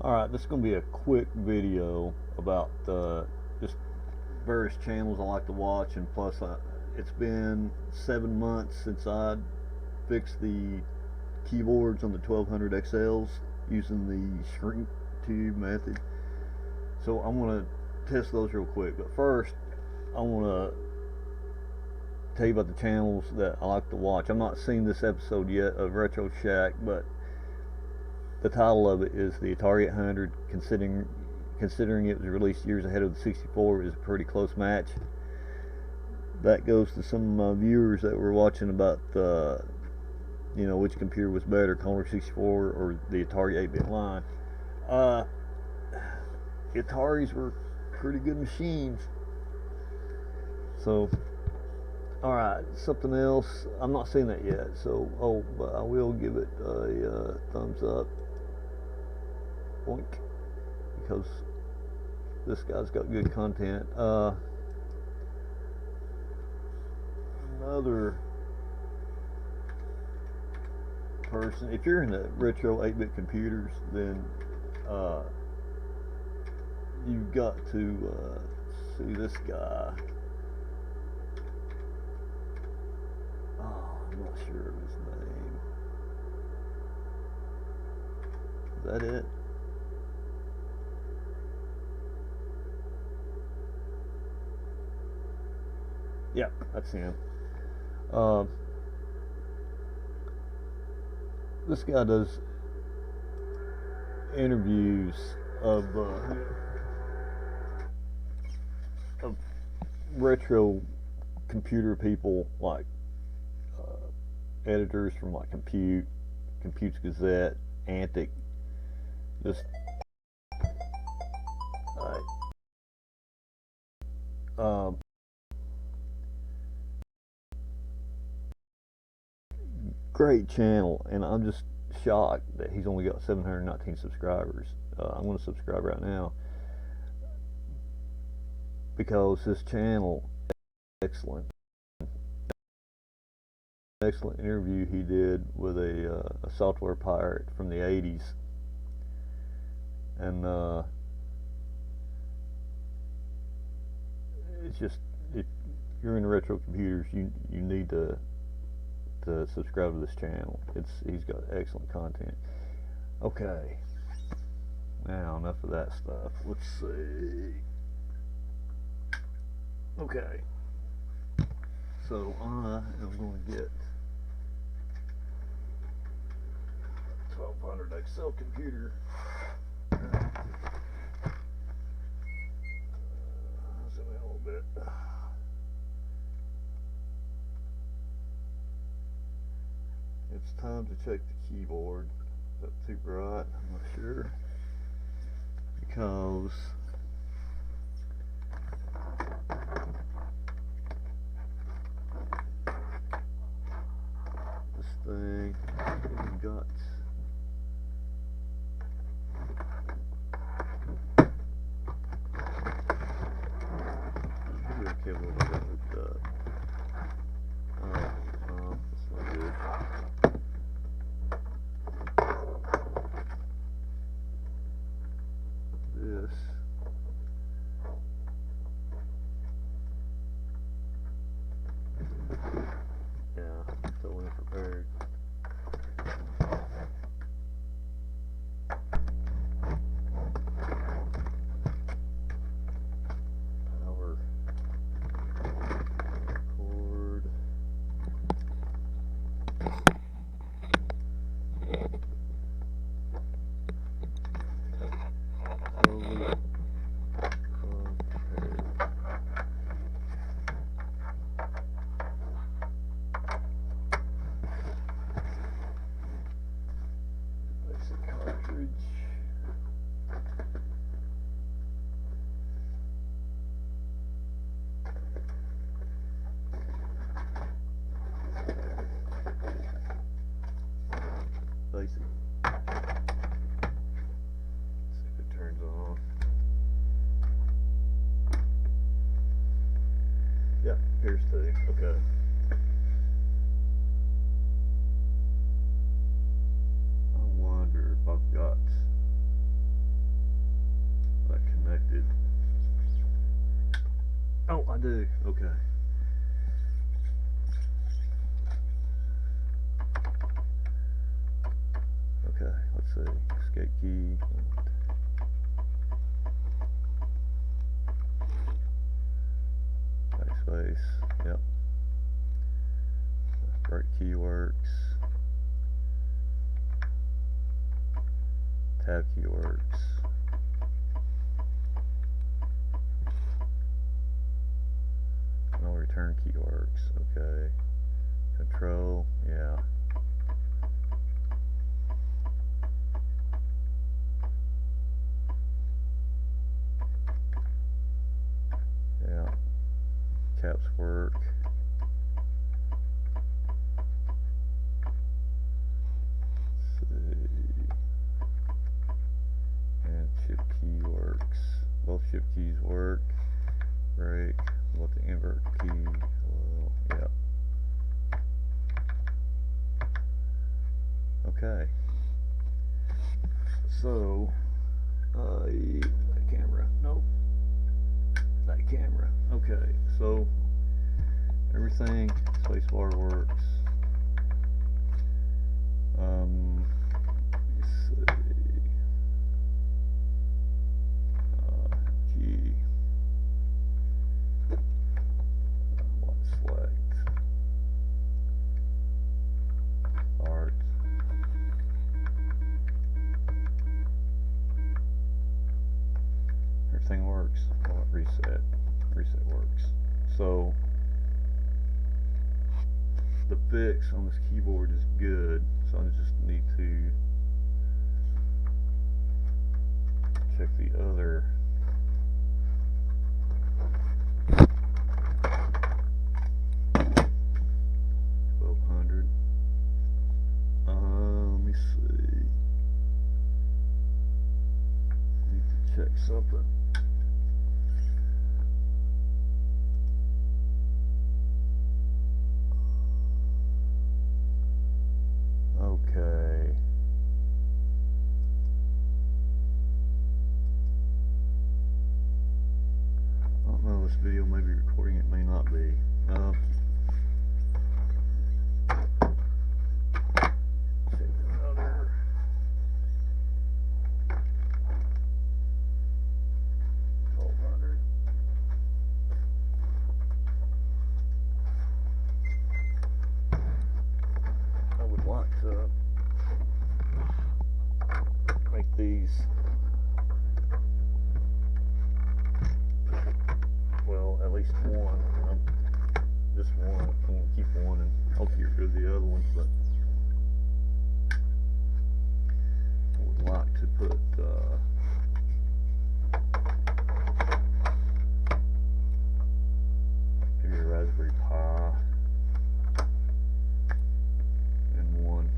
Alright, this is going to be a quick video about just various channels I like to watch, and plus it's been 7 months since I fixed the keyboards on the 1200 XLs using the shrink tube method. So I'm going to test those real quick, but first I want to tell you about the channels that I like to watch. I've not seen this episode yet of Retro Shack, but the title of it is the Atari 800. Considering it was released years ahead of the 64, it was a pretty close match. That goes to some of my viewers that were watching about which computer was better, Commodore 64 or the Atari 8-bit line. The Ataris were pretty good machines. So, alright, something else. I'm not seeing that yet, so but I will give it a thumbs up. Boink. Because this guy's got good content. Another person, if you're into retro 8-bit computers, then you've got to see this guy. I'm not sure of his name. Is that it? Yeah, that's him. This guy does interviews of retro computer people, like editors from like Compute's Gazette, Antic, just great channel, and I'm just shocked that he's only got 719 subscribers. I'm going to subscribe right now because his channel is excellent interview he did with a software pirate from the 80s, and it's just, if you're into retro computers, you need to subscribe to this channel. He's got excellent content. Okay, now enough of that stuff. Let's see. Okay, so I am going to get 1200 XL computer. Zoom in a little bit. It's time to check the keyboard. Is that too bright? I'm not sure. Because this thing got okay, a little bit with that's not good. This totally unprepared. Power cord. Totally cartridge. Basic. See if it turns on. Yeah, here's the, okay. I wonder if I've got do. Okay. Okay, let's see. Escape key. Backspace. Yep. Right key works. Tab key works. No return key works. Okay. Control. Yeah. Yeah. Caps work. Let's see. And shift key works. Both shift keys work. Break. What the invert key? Well, yep. Okay. So, that camera. Nope. That camera. Okay. So everything. Spacebar works. Let's see. G. Select. Start. Everything works. Well, reset. Reset works. So the fix on this keyboard is good. So I just need to check the other. Let me see. Need to check something. Okay. I don't know, this video may be recording, it may not be. Check another. I would like to make these, well, at least one. Just one. I'm going to keep one and I'll get rid of the other ones, but I would like to put maybe a Raspberry Pi in one.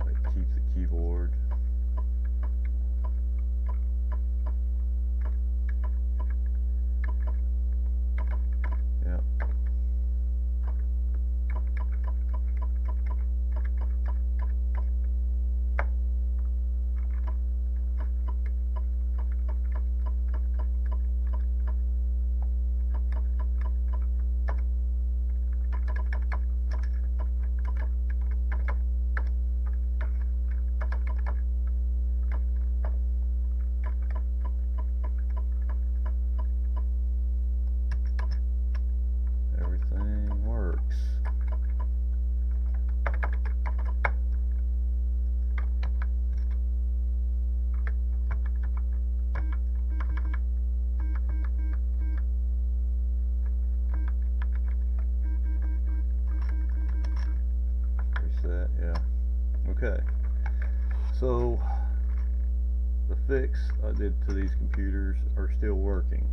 Like keep the keyboard. Yeah. Everything works. Reset, yeah. Okay. So the fix I did to these computers are still working.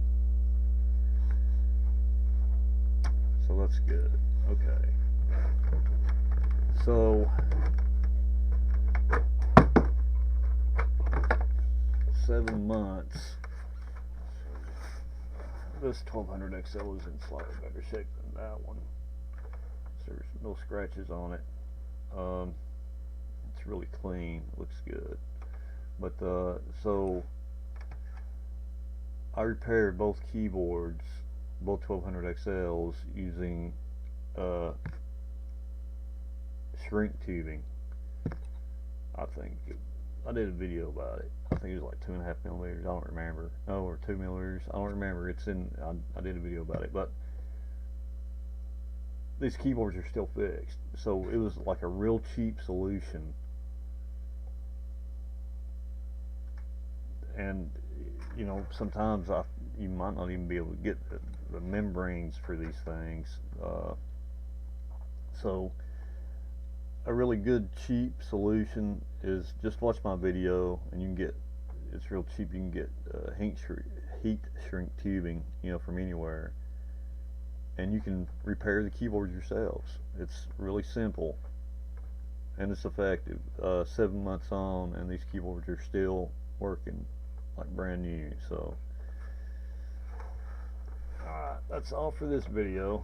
So that's good. Okay. So 7 months. This 1200 XL is in slightly better shape than that one. There's no scratches on it. It's really clean. Looks good. But so I repaired both keyboards, both 1200 XLs, using shrink tubing. I think I did a video about it. I think it was like 2.5 millimeters. I don't remember. No, or 2 millimeters. I don't remember. It's in. I did a video about it, but these keyboards are still fixed. So it was like a real cheap solution. And you know, sometimes you might not even be able to get the membranes for these things. So a really good cheap solution is just watch my video, and you can get, it's real cheap. You can get heat shrink tubing, you know, from anywhere, and you can repair the keyboards yourselves. It's really simple and it's effective. 7 months on, and these keyboards are still working like brand new. So alright, that's all for this video.